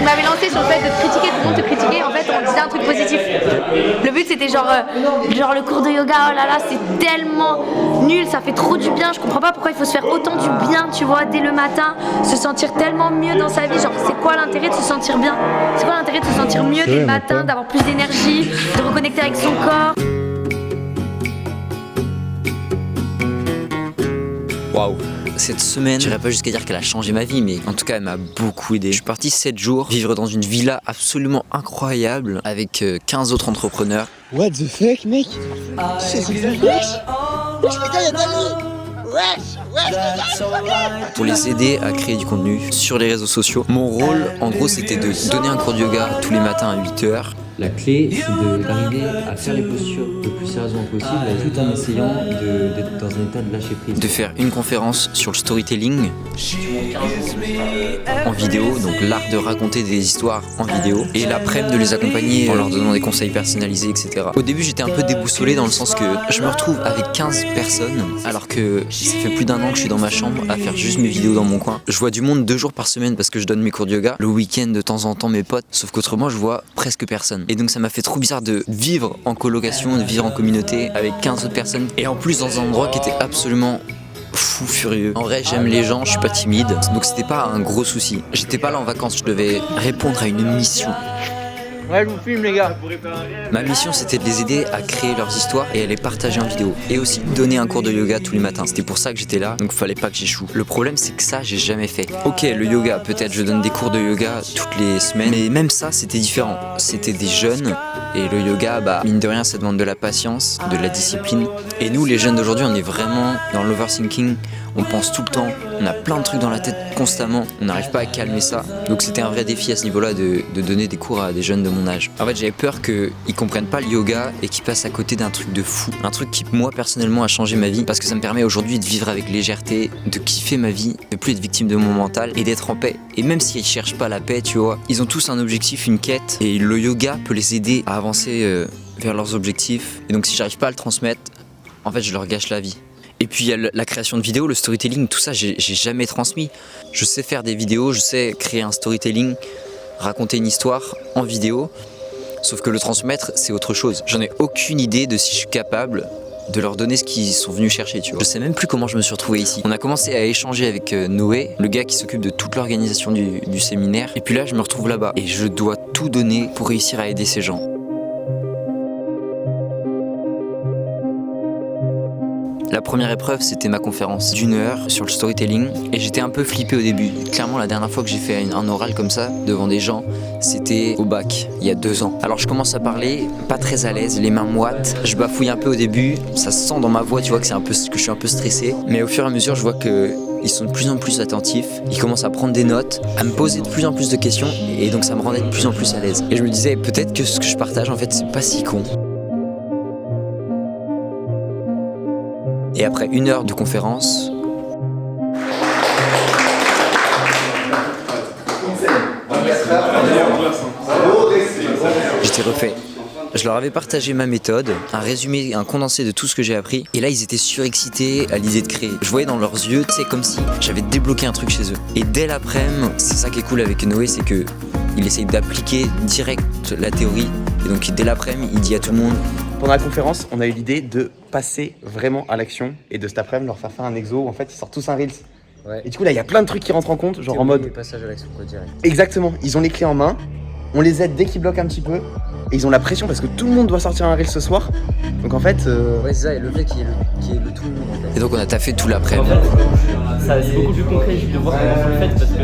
Je m'avais lancé sur le fait de te critiquer, tout le monde te critiquait, en fait on disait un truc positif. Le but c'était genre le cours de yoga, oh là là c'est tellement nul, ça fait trop du bien, je comprends pas pourquoi il faut se faire autant du bien, tu vois, dès le matin, se sentir tellement mieux dans sa vie, genre c'est quoi l'intérêt de se sentir bien? C'est quoi l'intérêt de se sentir mieux dès le matin, d'avoir plus d'énergie, de reconnecter avec son corps? Waouh! Cette semaine, j'irais pas jusqu'à dire qu'elle a changé ma vie, mais en tout cas elle m'a beaucoup aidé. Je suis parti 7 jours vivre dans une villa absolument incroyable avec 15 autres entrepreneurs. What the fuck, mec? C'est wesh! Wesh, les gars, y'a Dali! Pour les aider à créer du contenu sur les réseaux sociaux. Mon rôle, en gros, c'était de donner un cours de yoga tous les matins à 8h. La clé, c'est d'arriver à faire les postures le plus sérieusement possible, tout en essayant d'être dans un état de lâcher prise. De faire une conférence sur le storytelling en vidéo, donc l'art de raconter des histoires en vidéo, et l'après-midi de les accompagner en leur donnant des conseils personnalisés, etc. Au début, j'étais un peu déboussolé dans le sens que je me retrouve avec 15 personnes, alors que ça fait plus d'1 an que je suis dans ma chambre à faire juste mes vidéos dans mon coin. Je vois du monde 2 jours par semaine parce que je donne mes cours de yoga, le week-end de temps en temps mes potes, sauf qu'autrement je vois presque personne. Et donc ça m'a fait trop bizarre de vivre en colocation, de vivre en communauté avec 15 autres personnes, et en plus dans un endroit qui était absolument fou furieux. En vrai, j'aime les gens, je suis pas timide, donc c'était pas un gros souci. J'étais pas là en vacances, je devais répondre à une mission. Ouais, je vous filme, les gars. Ma mission, c'était de les aider à créer leurs histoires et à les partager en vidéo. Et aussi donner un cours de yoga tous les matins. C'était pour ça que j'étais là, donc fallait pas que j'échoue. Le problème, c'est que ça, j'ai jamais fait. Ok, le yoga, peut-être je donne des cours de yoga toutes les semaines, mais même ça, c'était différent. C'était des jeunes, et le yoga, bah, mine de rien, ça demande de la patience, de la discipline. Et nous, les jeunes d'aujourd'hui, on est vraiment dans l'overthinking. On pense tout le temps, on a plein de trucs dans la tête constamment, on n'arrive pas à calmer ça. Donc c'était un vrai défi à ce niveau-là de donner des cours à des jeunes de mon âge. En fait, j'avais peur qu'ils comprennent pas le yoga et qu'ils passent à côté d'un truc de fou. Un truc qui, moi, personnellement, a changé ma vie parce que ça me permet aujourd'hui de vivre avec légèreté, de kiffer ma vie, de plus être victime de mon mental et d'être en paix. Et même s'ils cherchent pas la paix, tu vois, ils ont tous un objectif, une quête, et le yoga peut les aider à avancer vers leurs objectifs. Et donc si j'arrive pas à le transmettre, en fait, je leur gâche la vie. Et puis il y a la création de vidéos, le storytelling, tout ça, j'ai jamais transmis. Je sais faire des vidéos, je sais créer un storytelling, raconter une histoire en vidéo, sauf que le transmettre, c'est autre chose. J'en ai aucune idée de si je suis capable de leur donner ce qu'ils sont venus chercher, tu vois. Je sais même plus comment je me suis retrouvé ici. On a commencé à échanger avec Noé, le gars qui s'occupe de toute l'organisation du séminaire, et puis là, je me retrouve là-bas. Et je dois tout donner pour réussir à aider ces gens. La première épreuve, c'était ma conférence d'1 heure sur le storytelling, et j'étais un peu flippé au début. Clairement, la dernière fois que j'ai fait un oral comme ça, devant des gens, c'était au bac, il y a 2 ans. Alors je commence à parler, pas très à l'aise, les mains moites, je bafouille un peu au début, ça se sent dans ma voix, tu vois que je suis un peu stressé, mais au fur et à mesure, je vois qu'ils sont de plus en plus attentifs, ils commencent à prendre des notes, à me poser de plus en plus de questions, et donc ça me rendait de plus en plus à l'aise. Et je me disais, peut-être que ce que je partage, en fait, c'est pas si con. Et après 1 heure de conférence, j'étais refait. Je leur avais partagé ma méthode, un résumé, un condensé de tout ce que j'ai appris, et là ils étaient surexcités à l'idée de créer. Je voyais dans leurs yeux, tu sais, comme si j'avais débloqué un truc chez eux. Et dès l'après-midi, c'est ça qui est cool avec Noé, c'est que il essaye d'appliquer direct la théorie, et donc dès l'après-midi, il dit à tout le monde. Pendant la conférence, on a eu l'idée de passer vraiment à l'action et de cet après-midi leur faire un exo où en fait ils sortent tous un Reels. Ouais. Et du coup là il y a plein de trucs qui rentrent en compte, genre en mode... Les passages à l'action, quoi, direct. Exactement, ils ont les clés en main, on les aide dès qu'ils bloquent un petit peu, et ils ont la pression parce que tout le monde doit sortir un Reel ce soir. Donc en fait... Ouais c'est ça, et le fait qu'il y ait le tout le monde en fait. Et donc on a taffé tout l'après-midi. Ça, c'est beaucoup plus concret de voir comment vous le faites parce que...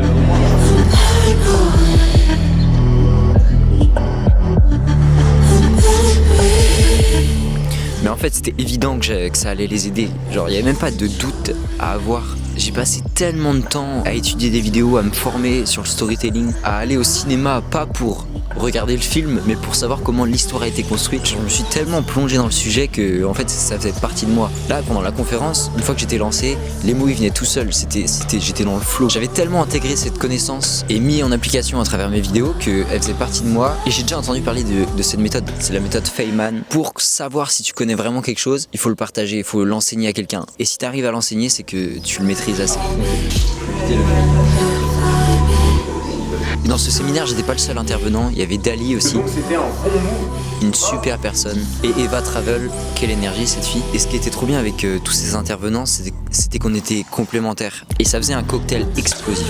Mais en fait, c'était évident que ça allait les aider. Genre, il n'y avait même pas de doute à avoir. J'ai passé tellement de temps à étudier des vidéos, à me former sur le storytelling, à aller au cinéma, pas pour regarder le film, mais pour savoir comment l'histoire a été construite. Je me suis tellement plongé dans le sujet que, en fait, ça faisait partie de moi. Là, pendant la conférence, une fois que j'étais lancé, les mots, ils venaient tout seuls. J'étais dans le flow. J'avais tellement intégré cette connaissance et mis en application à travers mes vidéos qu'elle faisait partie de moi. Et j'ai déjà entendu parler de cette méthode. C'est la méthode Feynman. Pour savoir si tu connais vraiment quelque chose, il faut le partager, il faut l'enseigner à quelqu'un. Et si tu arrives à l'enseigner, c'est que tu le maîtrises assez. Et dans ce séminaire, j'étais pas le seul intervenant, il y avait Dali aussi. C'était un bon move. Une super personne. Et Eva Travel, quelle énergie cette fille. Et ce qui était trop bien avec tous ces intervenants, c'était qu'on était complémentaires. Et ça faisait un cocktail explosif.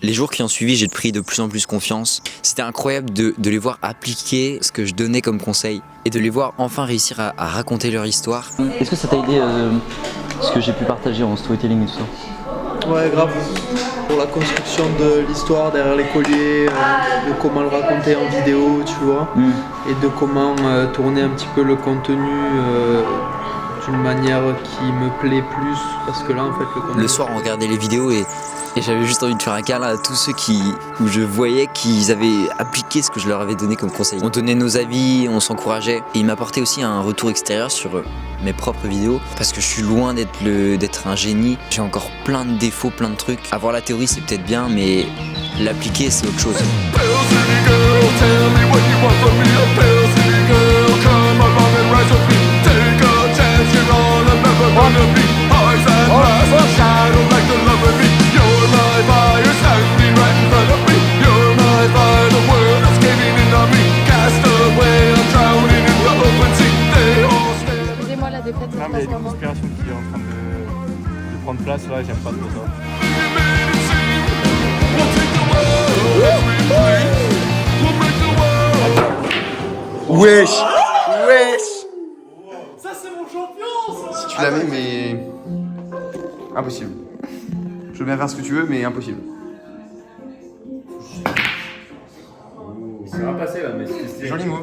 Les jours qui ont suivi, j'ai pris de plus en plus confiance. C'était incroyable de les voir appliquer ce que je donnais comme conseil et de les voir enfin réussir à raconter leur histoire. Est-ce que ça t'a aidé ce que j'ai pu partager en storytelling et tout ça? Ouais, grave. Pour la construction de l'histoire derrière les colliers, de comment le raconter en vidéo, tu vois, et de comment tourner un petit peu le contenu d'une manière qui me plaît plus, parce que là, en fait, le contenu... Le soir, on regardait les vidéos et j'avais juste envie de faire un câlin à tous ceux où je voyais qu'ils avaient appliqué ce que je leur avais donné comme conseil. On donnait nos avis, on s'encourageait. Et ils m'apportaient aussi un retour extérieur sur mes propres vidéos, parce que je suis loin d'être un génie. J'ai encore plein de défauts, plein de trucs. Avoir la théorie, c'est peut-être bien, mais l'appliquer, c'est autre chose. Excusez-moi, la défaite, ça Non se mais il y passe a une comment? conspiration qui est en train de prendre place là, j'aime pas trop ça. Wesh. Ça c'est mon champion ça. Si tu l'avais mais... Impossible. Je veux bien faire ce que tu veux mais impossible. Ça va passer là, mais c'était Joli mot.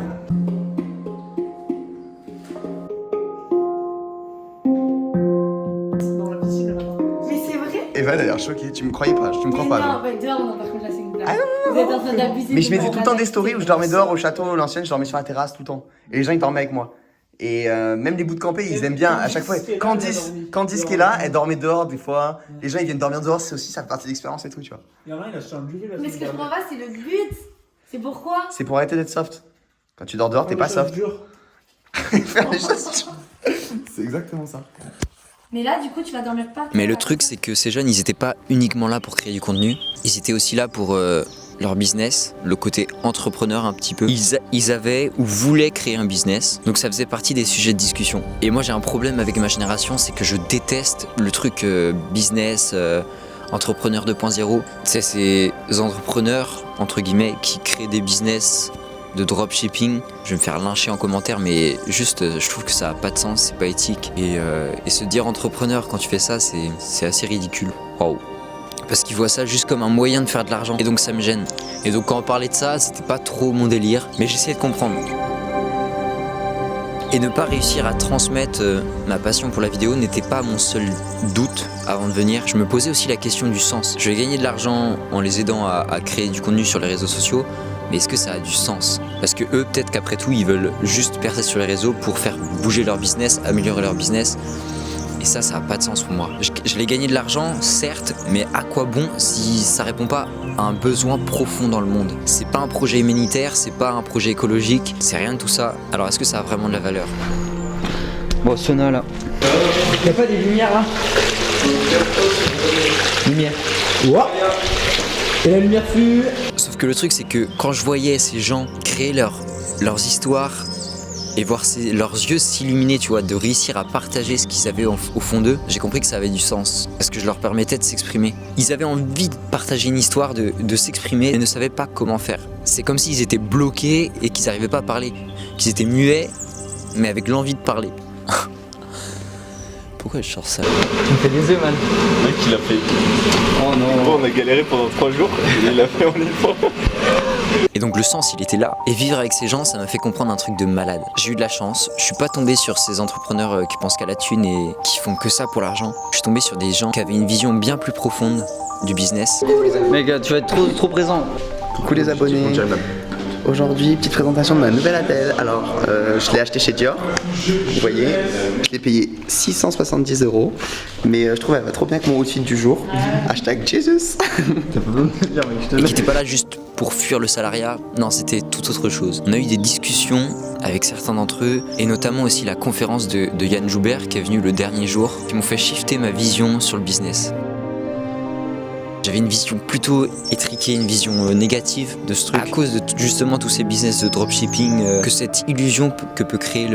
Mais c'est vrai? Eva d'ailleurs choquée, tu me croyais pas, tu me crois pas. Non, non. bah dehors, non, par contre là c'est une blague. Ah non, Vous êtes en train d'abuser. Mais je de mettais mon tout le temps des badass. stories où je dormais dehors au château, l'ancienne, je dormais sur la terrasse tout le temps. Et les gens ils dormaient avec moi. Et même les bouts de campé, ils aiment bien à chaque fois. Candice qui est là, elle dormait dehors des fois. Les gens ils viennent dormir dehors, c'est aussi ça fait partie de l'expérience et tout, tu vois. Il y en a, il a changé la Mais ce que je comprends pas, c'est le but. C'est pourquoi? C'est pour arrêter d'être soft. Quand tu dors dehors, t'es pas soft. Faire les choses. C'est exactement ça. Mais là, du coup, tu vas dormir pas. Mais le truc, c'est que ces jeunes, ils étaient pas uniquement là pour créer du contenu. Ils étaient aussi là pour leur business, le côté entrepreneur un petit peu. Ils avaient ou voulaient créer un business, donc ça faisait partie des sujets de discussion. Et moi, j'ai un problème avec ma génération, c'est que je déteste le truc business, entrepreneur 2.0. Tu sais, ces entrepreneurs, entre guillemets, qui créent des business de dropshipping. Je vais me faire lyncher en commentaire, mais juste, je trouve que ça a pas de sens, c'est pas éthique. Et se dire entrepreneur quand tu fais ça, c'est assez ridicule. Waouh. Parce qu'ils voient ça juste comme un moyen de faire de l'argent. Et donc ça me gêne. Et donc quand on parlait de ça, c'était pas trop mon délire, mais j'essayais de comprendre. Et ne pas réussir à transmettre ma passion pour la vidéo n'était pas mon seul doute avant de venir. Je me posais aussi la question du sens. Je vais gagner de l'argent en les aidant à créer du contenu sur les réseaux sociaux, mais est-ce que ça a du sens? Parce que eux, peut-être qu'après tout, ils veulent juste percer sur les réseaux pour faire bouger leur business, améliorer leur business. Et ça n'a pas de sens pour moi. Je vais gagner de l'argent, certes, mais à quoi bon si ça répond pas à un besoin profond dans le monde? C'est pas un projet humanitaire, c'est pas un projet écologique, c'est rien de tout ça. Alors est-ce que ça a vraiment de la valeur? Bon, sauna là. Y'a pas des lumières là? Lumière. Ouah. Et la lumière fut. Sauf que le truc, c'est que quand je voyais ces gens créer leurs histoires et voir leurs yeux s'illuminer, tu vois, de réussir à partager ce qu'ils avaient au fond d'eux, j'ai compris que ça avait du sens. Parce que je leur permettais de s'exprimer. Ils avaient envie de partager une histoire, de s'exprimer, et ne savaient pas comment faire. C'est comme s'ils étaient bloqués et qu'ils n'arrivaient pas à parler. Qu'ils étaient muets, mais avec l'envie de parler. Pourquoi je sors ça? Tu me fais des œufs, man. Le mec il a fait. Oh non. Bon, on a galéré pendant 3 jours et il l'a fait en une fois. Et donc le sens, il était là. Et vivre avec ces gens, ça m'a fait comprendre un truc de malade. J'ai eu de la chance. Je suis pas tombé sur ces entrepreneurs qui pensent qu'à la thune et qui font que ça pour l'argent. Je suis tombé sur des gens qui avaient une vision bien plus profonde du business. Mec, tu vas être trop présent. Coucou les abonnés. Aujourd'hui, petite présentation de ma nouvelle attelle. Alors, je l'ai acheté chez Dior. Vous voyez, je l'ai payé 670 €. Mais je trouve elle va trop bien avec mon outfit du jour. Hashtag Jesus. Et qui n'étaient pas là juste pour fuir le salariat. Non, c'était tout autre chose. On a eu des discussions avec certains d'entre eux, et notamment aussi la conférence de Yann Joubert qui est venu le dernier jour, qui m'ont fait shifter ma vision sur le business. J'avais une vision plutôt étriquée, une vision négative de ce truc. À cause de justement tous ces business de dropshipping, que cette illusion que peut créer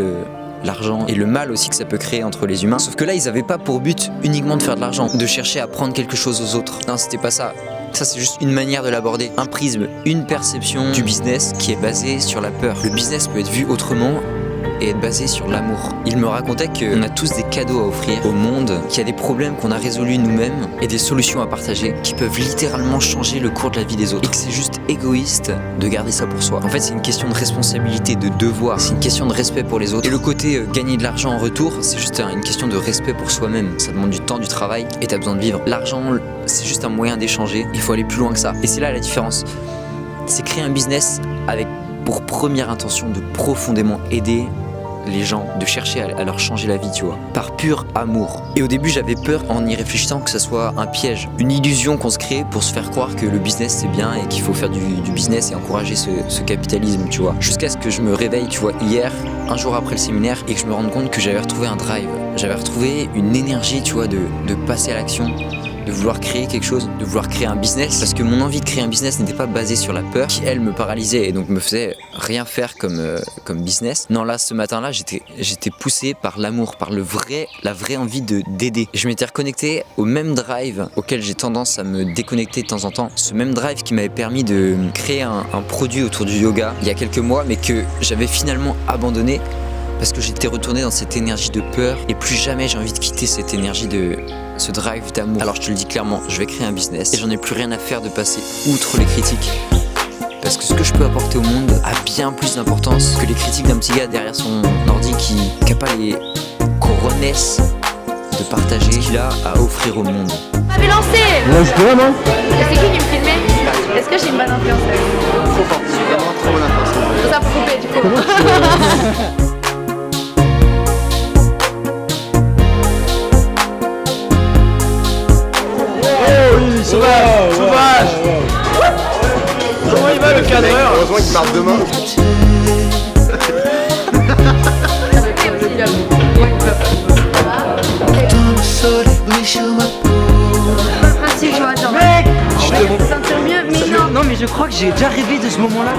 l'argent et le mal aussi que ça peut créer entre les humains. Sauf que là, ils avaient pas pour but uniquement de faire de l'argent, de chercher à prendre quelque chose aux autres. Non, c'était pas ça. Ça, c'est juste une manière de l'aborder. Un prisme, une perception du business qui est basée sur la peur. Le business peut être vu autrement et être basé sur l'amour. Il me racontait qu'on a tous des cadeaux à offrir au monde, qu'il y a des problèmes qu'on a résolus nous-mêmes et des solutions à partager qui peuvent littéralement changer le cours de la vie des autres. Et que c'est juste égoïste de garder ça pour soi. En fait, c'est une question de responsabilité, de devoir, c'est une question de respect pour les autres. Et le côté gagner de l'argent en retour, c'est juste une question de respect pour soi-même. Ça demande du temps, du travail et t'as besoin de vivre. L'argent, c'est juste un moyen d'échanger. Il faut aller plus loin que ça. Et c'est là la différence. C'est créer un business avec pour première intention de profondément aider les gens, de chercher à leur changer la vie, tu vois, par pur amour. Et au début, j'avais peur en y réfléchissant que ça soit un piège, une illusion qu'on se crée pour se faire croire que le business c'est bien et qu'il faut faire du business et encourager ce capitalisme, tu vois. Jusqu'à ce que je me réveille, tu vois, hier, un jour après le séminaire, et que je me rende compte que j'avais retrouvé un drive, j'avais retrouvé une énergie, tu vois, de passer à l'action, de vouloir créer quelque chose, de vouloir créer un business, parce que mon envie de créer un business n'était pas basée sur la peur qui elle me paralysait et donc me faisait rien faire comme business. Non, là ce matin-là j'étais poussé par l'amour, par la vraie envie d'aider. Je m'étais reconnecté au même drive auquel j'ai tendance à me déconnecter de temps en temps, ce même drive qui m'avait permis de créer un produit autour du yoga il y a quelques mois mais que j'avais finalement abandonné parce que j'étais retourné dans cette énergie de peur et plus jamais j'ai envie de quitter cette énergie ce drive d'amour. Alors je te le dis clairement, je vais créer un business et j'en ai plus rien à faire de passer outre les critiques. Parce que ce que je peux apporter au monde a bien plus d'importance que les critiques d'un petit gars derrière son ordi qui n'a pas les coronesses de partager ce qu'il a à offrir au monde. M'avez lancé. Lance-toi, non? C'est qui me filmait? Est-ce que j'ai une bonne influence? Trop fort, vraiment très bonne influence. Tout ça pour couper du coup. Sauvage! Comment il va le cadreur? Heureusement qu'il part demain. Si je vois, genre, sentir mieux, mais non. Non mais je crois que j'ai déjà rêvé de ce moment-là.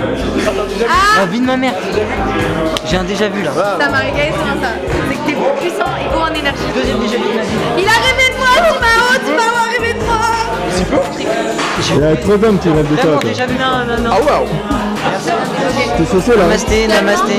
La vie de ma mère. J'ai un déjà vu là. Ça m'a régalé sur ça. C'est que t'es puissant et haut en énergie. Deuxième déjà vu de ma vie. Il a rêvé de moi, tu m'as rêvé de moi. Il y a trop d'hommes qui rêvent de toi. Vraiment quoi. déjà vu. Non. Ah waouh! T'es saucé là? Namasté.